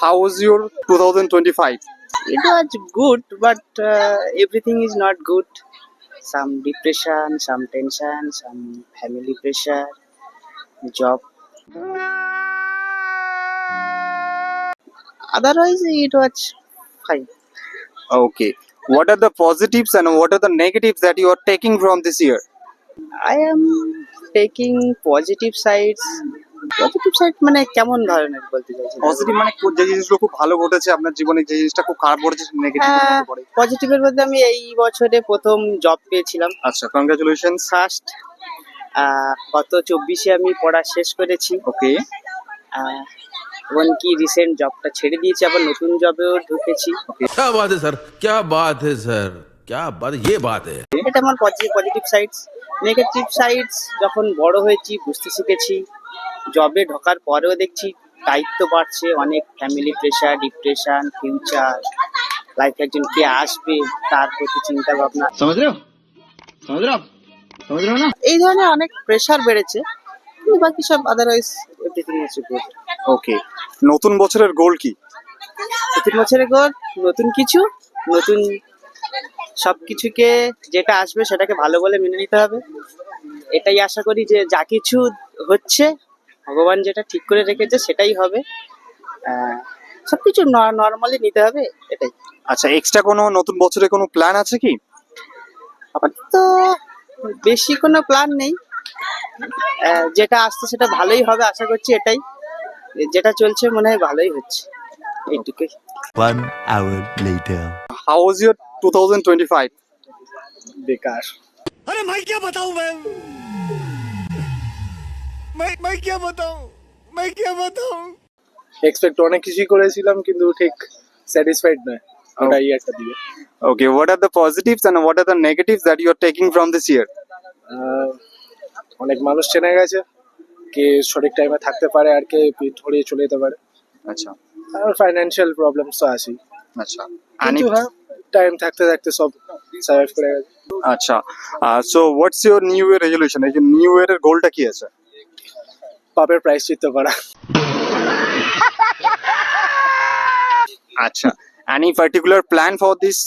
How was your 2025? It was good, but everything is not good. Some depression, some tension, some family pressure, job. Otherwise, it was fine. Okay. What are the positives and what are the negatives that you are taking from this year? I am taking positive sides. Positive side মানে কেমন ধরনের বলতে চাইছেন? Positive মানে যে জিনিসগুলো খুব ভালো ঘটেছে আপনার জীবনে, যে জিনিসটা খুব খারাপ ঘটেছে নেগেটিভ হ্যাঁ, পড়ে। পজিটিভের মধ্যে আমি এই বছরে প্রথম জব পেয়েছিলাম। আচ্ছা, কংগ্রাচুলেশনস। ফার্স্ট গত 24-এ আমি পড়া শেষ করেছি। ওকে। এমনকি রিসেন্ট জবটা ছেড়ে দিয়েছি, আবার নতুন জবেও ঢুকেছি। क्या बात है सर, क्या बात है सर, क्या बात, ये बात है। এটা আমার পজিটিভ সাইডস। নেগেটিভ সাইডস, যখন বড় হয়েছি বুঝতে শিখেছি, জবে ঢোকার পরেও দেখছি দায়িত্ব বাড়ছে, অনেক ফ্যামিলি প্রেশার, ডিপ্রেশন, ফিউচার, লাইফে একজন কে আসবে তার প্রতি চিন্তা ভাবনা, এই ধরনের অনেক প্রেশার বেড়েছে। কিন্তু বাকি সব আদারওয়াইজ এভরিথিং ইজ গুড। ওকে। নতুন বছরের গোল কি? নতুন বছরের গোল নতুন কিছু, নতুন সবকিছুকে যেটা আসবে সেটাকে ভালো বলে মেনে নিতে হবে। এটাই আশা করি যে যা কিছু হচ্ছে ভগবান যেটা ঠিক করে রেখেছে সেটাই হবে। সবকিছু নর্মালি নিতে হবে, এটাই। আচ্ছা, এক্সট্রা কোনো নতুন বছরে কোনো প্ল্যান আছে কি? আপাতত বেশি কোনো প্ল্যান নেই। যেটা আসছে সেটা ভালোই হবে আশা করছি, এটাই। যেটা চলছে মনে হয় ভালোই হচ্ছে, এইটুকুই। 1 hour later. How was your 2025? বেকার। अरे मैं क्या बताऊं, मैं क्या बताऊं। এক্সপেক্ট অনেক কিছুই করেছিলাম কিন্তু ঠিক স্যাটিসফাইড নয়, ওটাই একটা দিকে। Okay, what are the positives and what are the negatives that you are taking from this year? অনেক মানুষ চেনা গেছে, কে সঠিক টাইমে থাকতে পারে আর কে পিঠ ধরিয়ে চলে যেতে পারে। আচ্ছা আর ফাইন্যান্সিয়াল প্রবলেমস তো আছেই, আচ্ছা কিন্তু হ্যাঁ টাইম থাকতে থাকতে সব সার্ভাইভ করে গেছে। আচ্ছা, so what's your new year resolution? এই যে নিউ ইয়ারের গোলটা কি আছে? পাপের প্রায়শ্চিত্ত করা। আচ্ছা, any particular plan for this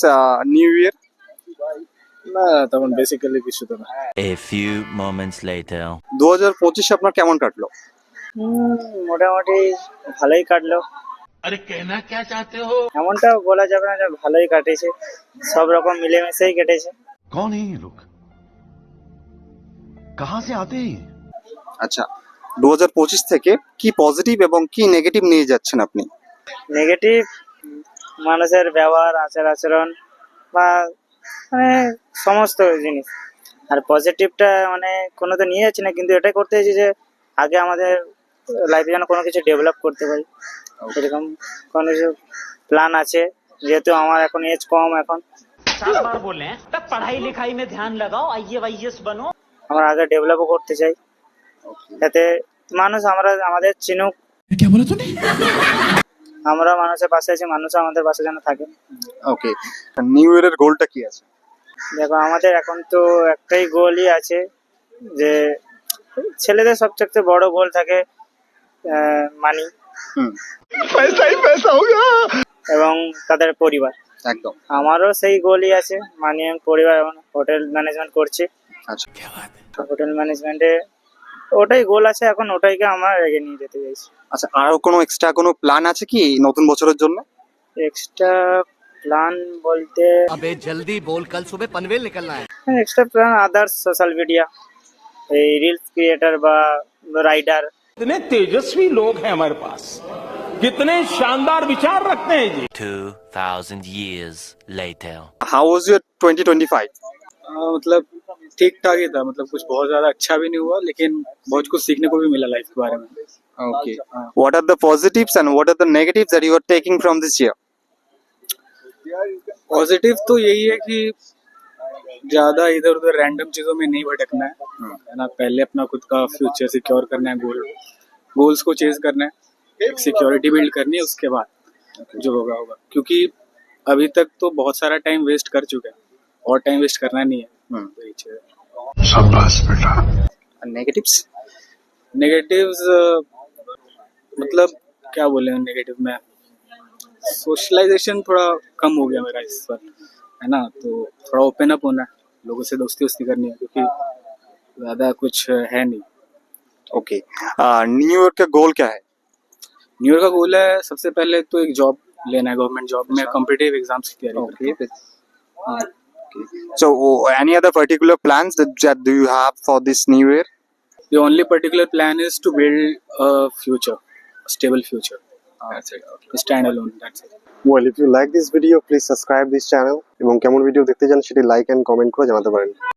new year? না তেমন বেসিক্যালি কিছু তো না। A few moments later. 2025 আপনার কেমন কাটলো? মোটামুটি ভালোই কাটলো। अरे कहना क्या चाहते हो? এমনটা বলা যাবে না যে ভালোই কাটেছে, সব রকম মিলেমিশেই কেটেছে। कौन है ये लोग, कहाँ से आते हैं? আচ্ছা, 2025 থেকে কি পজিটিভ এবং কি নেগেটিভ নিয়ে যাচ্ছেন আপনি? নেগেটিভ মানুষের ব্যবহার, আচার আচরণ বা মানে সমস্ত জিনিস। আর পজিটিভটা মানে কোনো তো নিয়ে যাচ্ছি না, কিন্তু এটাই করতে চাইছি যে আগে আমাদের লাইফে যেন কোনো কিছু ডেভেলপ করতে পারি, এরকম কোনো কিছু প্ল্যান আছে। যেহেতু আমার এখন এজ কম, এখন 7 बार बोले हैं तब पढ़ाई लिखाई में ध्यान लगाओ, आईएएस बनो। আমরা আগে ডেভেলপও করতে চাই, যাতে মানুষ আমাদের চিনুক। আমরা মানুষের পাশে আছি, মানুষ আমাদের পাশে যেন থাকে। ওকে, নিউ ইয়ারের গোলটা কি আছে? দেখো, আমাদের এখন তো একটাই গোলই আছে, যে ছেলেদের সবচেয়ে বড় গোল থাকে মানি এবং তাদের পরিবার। একদম। আমারও সেই গোলই আছে, মানি এবং পরিবার। এবং হোটেল ম্যানেজমেন্ট করছি। আচ্ছা, হোটেল ম্যানেজমেন্টে ওটাই গোল আছে, এখন ওটাইকে আমার এগিয়ে নিয়ে যেতে চাইছি। আচ্ছা, আরো কোনো এক্সট্রা কোনো প্ল্যান আছে কি নতুন বছরের জন্য? এক্সট্রা প্ল্যান বলতে अबे जल्दी बोल, कल सुबह पनवेल निकलना है। Extra plan others social media, এই রিলস ক্রিয়েটার বা রাইডার। कितने तेजस्वी लोग हैं हमारे पास, कितने शानदार विचार रखते हैं जी। 2000 years later. How was your 2025? मतलब ठीक ठाक ही था, मतलब कुछ बहुत ज्यादा अच्छा भी नहीं हुआ, लेकिन बहुत कुछ सीखने को भी मिला लाइफ के बारे में। Okay. What are the positives and what are the negatives that you are taking from this year? Positive तो यही है कि ज्यादा इधर उधर रैंडम चीजों में नहीं भटकना है ना। पहले अपना खुद का फ्यूचर सिक्योर करना है, गोल्स को चेज करना है, एक सिक्योरिटी बिल्ड करनी है, उसके बाद जो होगा होगा। क्योंकि अभी तक तो बहुत सारा टाइम वेस्ट कर चुके हैं और टाइम वेस्ट करना नहीं है। वही चीज है। शाबाश बेटा। And negatives? नेगेटिव्स मतलब क्या बोले नेगेटिव में, सोशलाइजेशन थोड़ा कम हो गया मेरा इस बार, है ना, तो थोड़ा ओपन अप होना है, लोगों से दोस्ती वोस्ती करनी है, क्योंकि ज़्यादा कुछ है नहीं। ओके, न्यू ईयर का गोल क्या है? न्यू ईयर का गोल है सबसे पहले तो एक जॉब लेना है, गवर्नमेंट जॉब में कॉम्पिटिटिव एग्जाम्स की तैयारी करके। हाँ, So, any other particular plans that do you have for this new year? the only particular plan is to build a future, a stable future. That's it. Stand alone. That's it. Well, if you like this video, please subscribe this channel এবং কেমন video দেখতে চান সেটি like and comment করে জানাতে পারেন।